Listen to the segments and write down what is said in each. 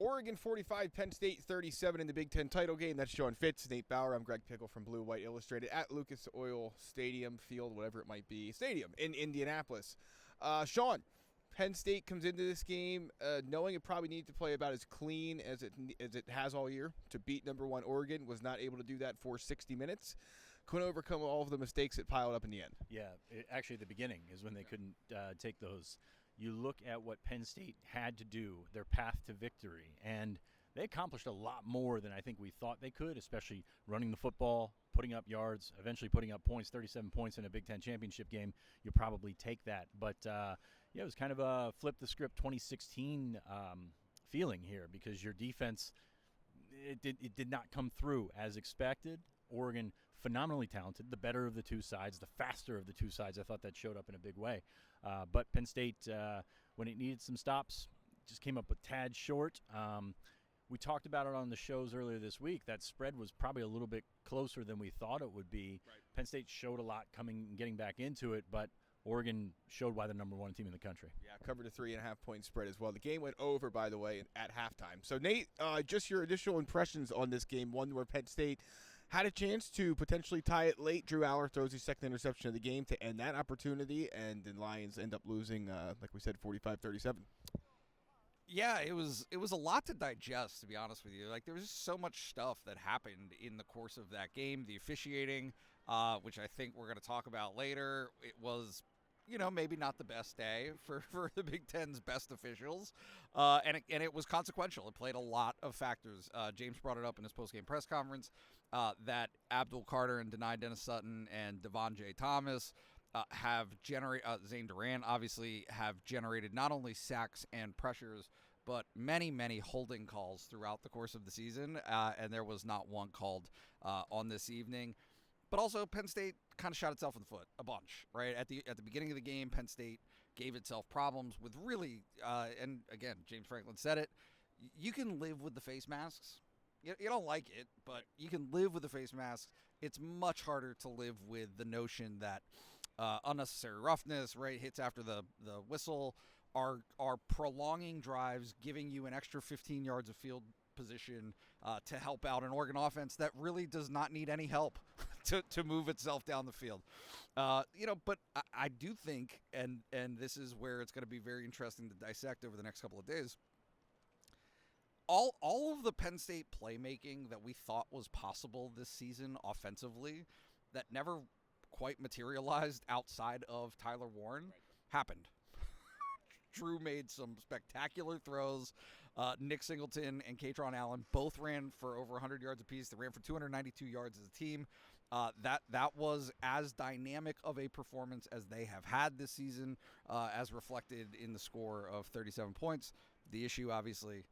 Oregon 45, Penn State 37 in the Big Ten title game. That's Sean Fitz, Nate Bauer. I'm Greg Pickel from Blue White Illustrated at Lucas Oil Stadium, Field, whatever it might be, Stadium in Indianapolis. Sean, Penn State comes into this game knowing it probably needed to play about as clean as it has all year to beat number one Oregon. Was not able to do that for 60 minutes. Couldn't overcome all of the mistakes that piled up in the end. Yeah, actually the beginning is when they couldn't take those. You look at what Penn State had to do, their path to victory, and they accomplished a lot more than I think we thought they could, especially running the football, putting up yards, eventually putting up points, 37 points in a Big Ten championship game. You'll probably take that. But, yeah, it was kind of a flip the script 2016 feeling here because your defense, it did not come through as expected. Oregon, phenomenally talented, the better of the two sides, the faster of the two sides. I thought that showed up in a big way. But Penn State, when it needed some stops, just came up a tad short. We talked about it on the shows earlier this week. That spread was probably a little bit closer than we thought it would be. Right. Penn State showed a lot getting back into it, but Oregon showed why they're number one team in the country. Yeah, covered a 3.5-point spread as well. The game went over, by the way, at halftime. So, Nate, just your initial impressions on this game, one where Penn State had a chance to potentially tie it late. Drew Aller throws his second interception of the game to end that opportunity, and the Lions end up losing, like we said, 45-37. Yeah, it was a lot to digest, to be honest with you. Like, there was just so much stuff that happened in the course of that game. The officiating, which I think we're going to talk about later, it was, maybe not the best day for the Big Ten's best officials. And it was consequential. It played a lot of factors. James brought it up in his postgame press conference that Abdul Carter and Denai Dennis Sutton and Devon J. Thomas have generated, Zane Durant obviously have generated not only sacks and pressures, but many, many holding calls throughout the course of the season. And there was not one called on this evening. But also Penn State kind of shot itself in the foot a bunch, right? At the beginning of the game, Penn State gave itself problems with really, and again, James Franklin said it, you can live with the face masks. You don't like it, but you can live with the face masks. It's much harder to live with the notion that unnecessary roughness, right, hits after the whistle are prolonging drives, giving you an extra 15 yards of field position to help out an Oregon offense that really does not need any help to move itself down the field. But I do think, and this is where it's going to be very interesting to dissect over the next couple of days, all of the Penn State playmaking that we thought was possible this season offensively that never quite materialized outside of Tyler Warren happened. Drew made some spectacular throws. Nick Singleton and Katron Allen both ran for over 100 yards apiece. They ran for 292 yards as a team. That was as dynamic of a performance as they have had this season, as reflected in the score of 37 points. The issue, obviously,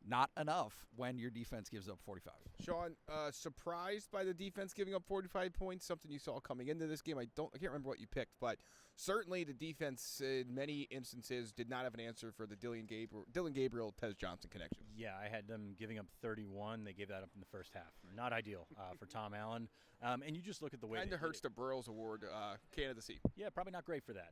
not enough when your defense gives up 45. Sean, surprised by the defense giving up 45 points, something you saw coming into this game. I can't remember what you picked, but certainly the defense in many instances did not have an answer for the Dylan Gabriel, Tez Johnson connection. Yeah, I had them giving up 31. They gave that up in the first half. Not ideal for Tom Allen. And you just look at the way kind of hurts the Burroughs Award candidacy. Yeah, probably not great for that.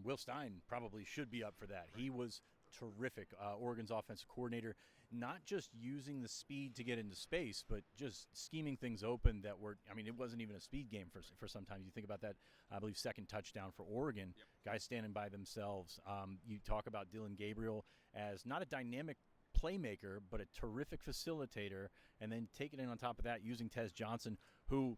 Will Stein probably should be up for that. He was terrific. Oregon's offensive coordinator, not just using the speed to get into space, but just scheming things open that were, it wasn't even a speed game for some time. You think about that, I believe, second touchdown for Oregon, guys standing by themselves. You talk about Dylan Gabriel as not a dynamic playmaker, but a terrific facilitator, and then taking it on top of that, using Tez Johnson, who,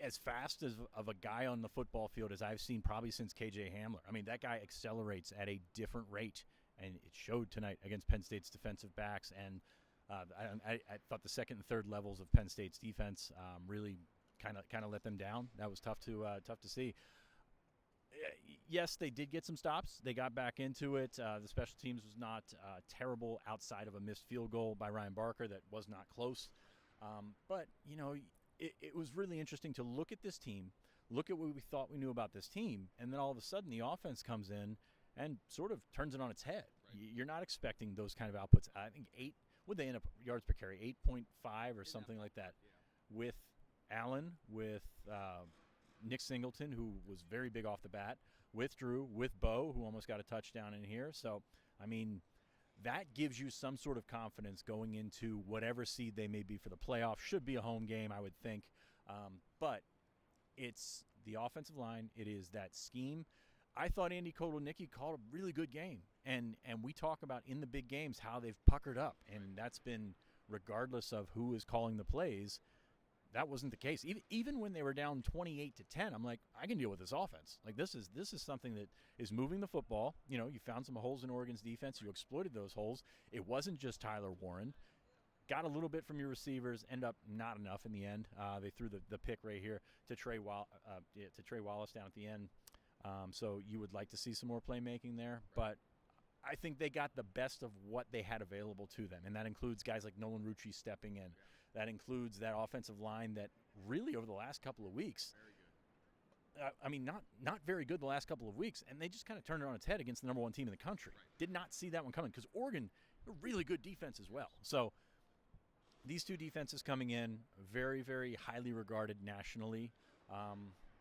as fast of a guy on the football field as I've seen probably since KJ Hamler. That guy accelerates at a different rate. And it showed tonight against Penn State's defensive backs. And I thought the second and third levels of Penn State's defense really kind of let them down. That was tough to see. Yes, they did get some stops. They got back into it. The special teams was not terrible outside of a missed field goal by Ryan Barker that was not close. But it was really interesting to look at this team, look at what we thought we knew about this team, and then all of a sudden the offense comes in and sort of turns it on its head. Right. You're not expecting those kind of outputs. I think would they end up yards per carry, 8.5 or something like that, with Allen, with Nick Singleton, who was very big off the bat, with Drew, with Bo, who almost got a touchdown in here. So, that gives you some sort of confidence going into whatever seed they may be for the playoffs. Should be a home game, I would think. But it's the offensive line. It is that scheme. I thought Andy Kotelnicki called a really good game. And we talk about in the big games how they've puckered up. And that's been regardless of who is calling the plays. That wasn't the case. Even when they were down 28-10, I'm like, I can deal with this offense. Like this is something that is moving the football. You know, you found some holes in Oregon's defense. You exploited those holes. It wasn't just Tyler Warren. Got a little bit from your receivers. End up not enough in the end. They threw the pick right here to Trey Wallace down at the end. So you would like to see some more playmaking there, but I think they got the best of what they had available to them, and that includes guys like Nolan Rucci stepping in. That includes that offensive line that really over the last couple of weeks, not very good the last couple of weeks, and they just kind of turned it on its head against the number one team in the country. Did not see that one coming because Oregon, a really good defense as well. So these two defenses coming in, very, very highly regarded nationally.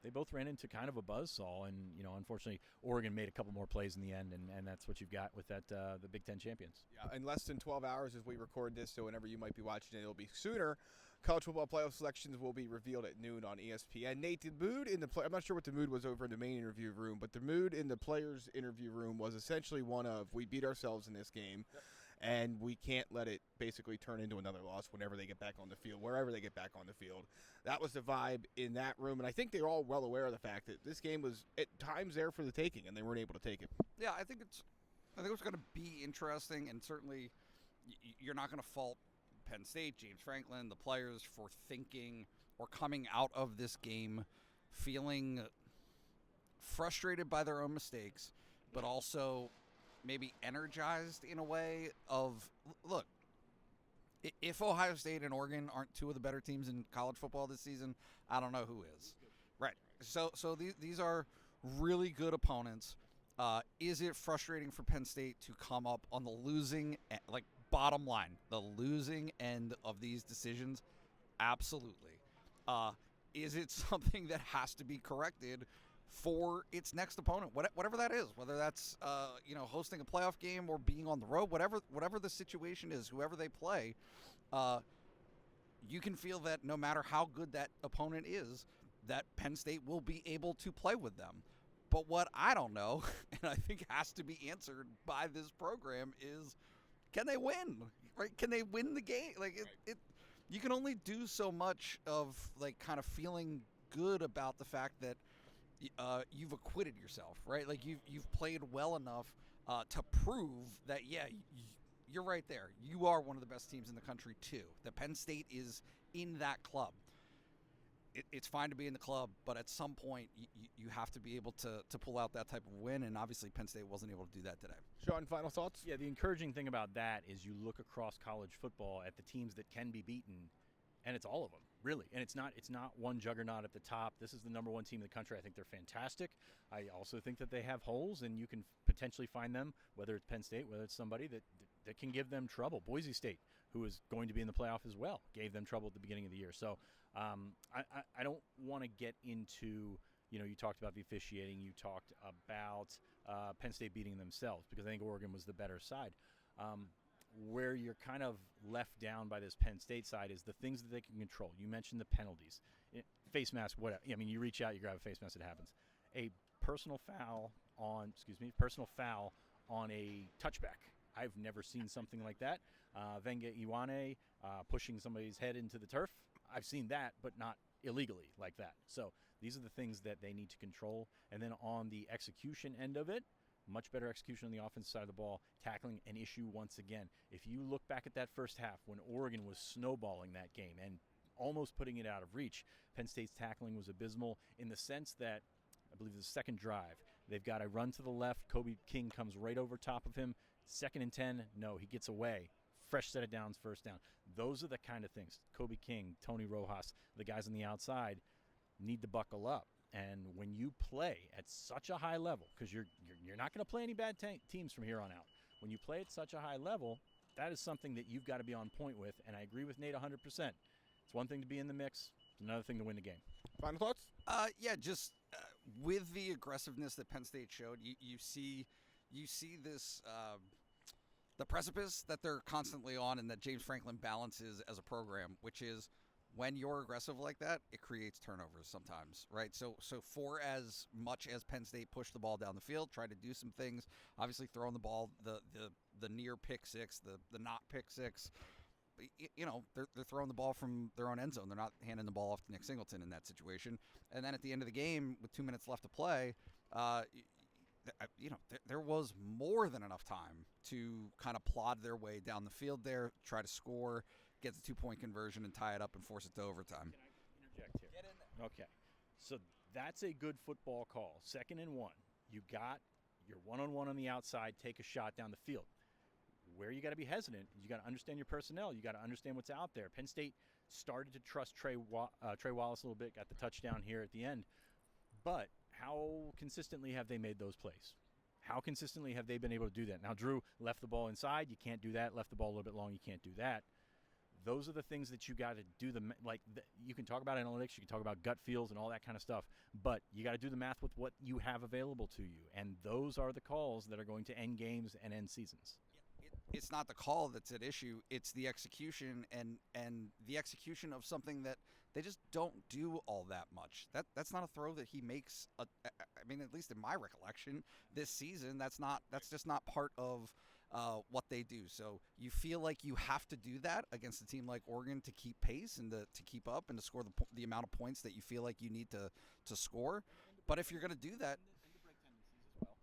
They both ran into kind of a buzzsaw, and unfortunately, Oregon made a couple more plays in the end, and that's what you've got with that the Big Ten champions. Yeah, in less than 12 hours as we record this, so whenever you might be watching it, it'll be sooner. College football playoff selections will be revealed at noon on ESPN. Nate, the mood in the I'm not sure what the mood was over in the main interview room, but the mood in the players' interview room was essentially one of, we beat ourselves in this game. Yep. And we can't let it basically turn into another loss whenever they get back on the field, wherever they get back on the field. That was the vibe in that room, and I think they're all well aware of the fact that this game was at times there for the taking, and they weren't able to take it. Yeah, I think it's going to be interesting, and certainly you're not going to fault Penn State, James Franklin, the players for thinking or coming out of this game feeling frustrated by their own mistakes, but also maybe energized in a way of, look, if Ohio State and Oregon aren't two of the better teams in college football this season, I don't know who is. Right. So these are really good opponents. Is it frustrating for Penn State to come up on the losing, like bottom line, the losing end of these decisions? Absolutely. Is it something that has to be corrected for its next opponent, whatever that is, whether that's hosting a playoff game or being on the road, whatever the situation is, whoever they play, you can feel that no matter how good that opponent is, that Penn State will be able to play with them. But what I don't know, and I think has to be answered by this program, is can they win? Right? Can they win the game? Like you can only do so much of like kind of feeling good about the fact that you've acquitted yourself, right? Like you've played well enough to prove that, you're right there. You are one of the best teams in the country too. That Penn State is in that club. It's fine to be in the club, but at some point you have to be able to pull out that type of win, and obviously Penn State wasn't able to do that today. Sean, final thoughts? Yeah, the encouraging thing about that is you look across college football at the teams that can be beaten, and it's all of them, really. And it's not one juggernaut at the top. This is the number one team in the country. I think they're fantastic. I also think that they have holes, and you can potentially find them, whether it's Penn State, whether it's somebody that can give them trouble. Boise State, who is going to be in the playoff as well, gave them trouble at the beginning of the year. So I don't want to get into, you talked about the officiating. You talked about Penn State beating themselves because I think Oregon was the better side. Where you're kind of left down by this Penn State side is the things that they can control. You mentioned the penalties. Face mask, whatever. I mean, you reach out, you grab a face mask, it happens. A personal foul on a touchback. I've never seen something like that. Venga Iwane pushing somebody's head into the turf. I've seen that, but not illegally like that. So these are the things that they need to control. And then on the execution end of it, much better execution on the offensive side of the ball, tackling an issue once again. If you look back at that first half when Oregon was snowballing that game and almost putting it out of reach, Penn State's tackling was abysmal in the sense that, I believe the second drive, they've got a run to the left. Kobe King comes right over top of him. 2nd and 10, no, he gets away. Fresh set of downs, first down. Those are the kind of things. Kobe King, Tony Rojas, the guys on the outside need to buckle up. And when you play at such a high level, because you're not going to play any bad teams from here on out. When you play at such a high level, that is something that you've got to be on point with. And I agree with Nate 100%. It's one thing to be in the mix. It's another thing to win the game. Final thoughts? Just with the aggressiveness that Penn State showed, you see this the precipice that they're constantly on and that James Franklin balances as a program, which is when you're aggressive like that, it creates turnovers sometimes, right? So for as much as Penn State pushed the ball down the field, tried to do some things, obviously throwing the ball, the near pick six, the not pick six, they're throwing the ball from their own end zone. They're not handing the ball off to Nick Singleton in that situation. And then at the end of the game, with 2 minutes left to play, there was more than enough time to kind of plod their way down the field there, try to score, get the 2-point conversion and tie it up and force it to overtime. Can I interject here? Get in there. Okay. So that's a good football call. 2nd and 1. You got your one-on-one on the outside, take a shot down the field. Where you got to be hesitant, you got to understand your personnel. You got to understand what's out there. Penn State started to trust Trey Wallace a little bit, got the touchdown here at the end. But how consistently have they made those plays? How consistently have they been able to do that? Now, Drew left the ball inside. You can't do that. Left the ball a little bit long. You can't do that. Those are the things that you got to do. You can talk about analytics. You can talk about gut feels and all that kind of stuff. But you got to do the math with what you have available to you. And those are the calls that are going to end games and end seasons. It's not the call that's at issue. It's the execution and the execution of something that they just don't do all that much. That's not a throw that he makes. I mean, at least in my recollection, this season, that's just not part of what they do. So you feel like you have to do that against a team like Oregon to keep pace and to keep up and to score the amount of points that you feel like you need to score. But if you're going to do that,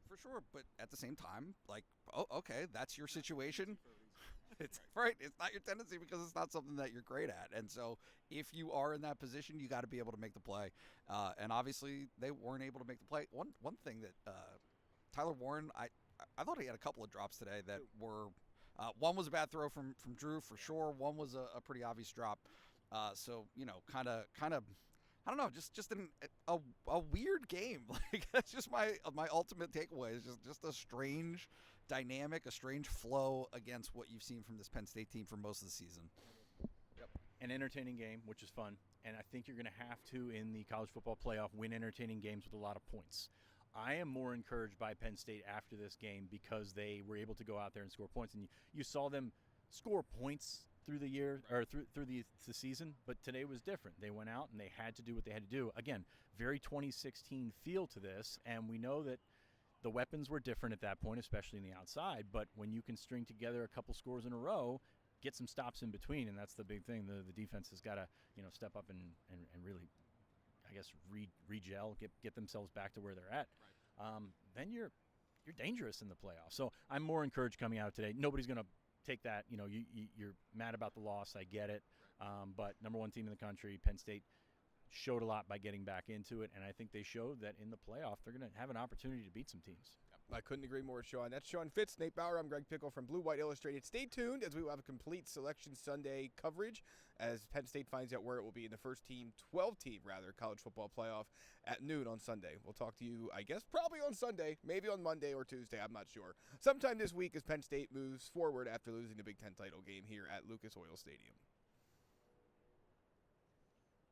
for sure, but at the same time, okay, that's your situation. It's right. It's not your tendency because it's not something that you're great at. And so if you are in that position, you got to be able to make the play. And obviously they weren't able to make the play. One thing that Tyler Warren, I thought he had a couple of drops today that were one was a bad throw from Drew for sure. One was a pretty obvious drop. So kind of. I don't know, just a weird game. That's just my ultimate takeaway. Is just a strange dynamic, a strange flow against what you've seen from this Penn State team for most of the season. Yep. An entertaining game, which is fun, and I think you're going to have to, in the college football playoff, win entertaining games with a lot of points. I am more encouraged by Penn State after this game because they were able to go out there and score points, and you saw them score points through the year or through the season, but today was different. They went out and they had to do what they had to do. Again, very 2016 feel to this, and we know that the weapons were different at that point, especially in the outside, but when you can string together a couple scores in a row, get some stops in between, and that's the big thing. The defense has got to step up and really, I guess, re-gel, get themselves back to where they're at. Right. Then you're dangerous in the playoffs. So I'm more encouraged coming out today. Nobody's going to take that, you're mad about the loss. I get it. But number one team in the country, Penn State, showed a lot by getting back into it. And I think they showed that in the playoff, they're going to have an opportunity to beat some teams. I couldn't agree more, Sean. That's Sean Fitz, Nate Bauer. I'm Greg Pickel from Blue White Illustrated. Stay tuned as we will have a complete Selection Sunday coverage as Penn State finds out where it will be in the first 12-team college football playoff at noon on Sunday. We'll talk to you, I guess, probably on Sunday, maybe on Monday or Tuesday. I'm not sure. Sometime this week as Penn State moves forward after losing the Big Ten title game here at Lucas Oil Stadium.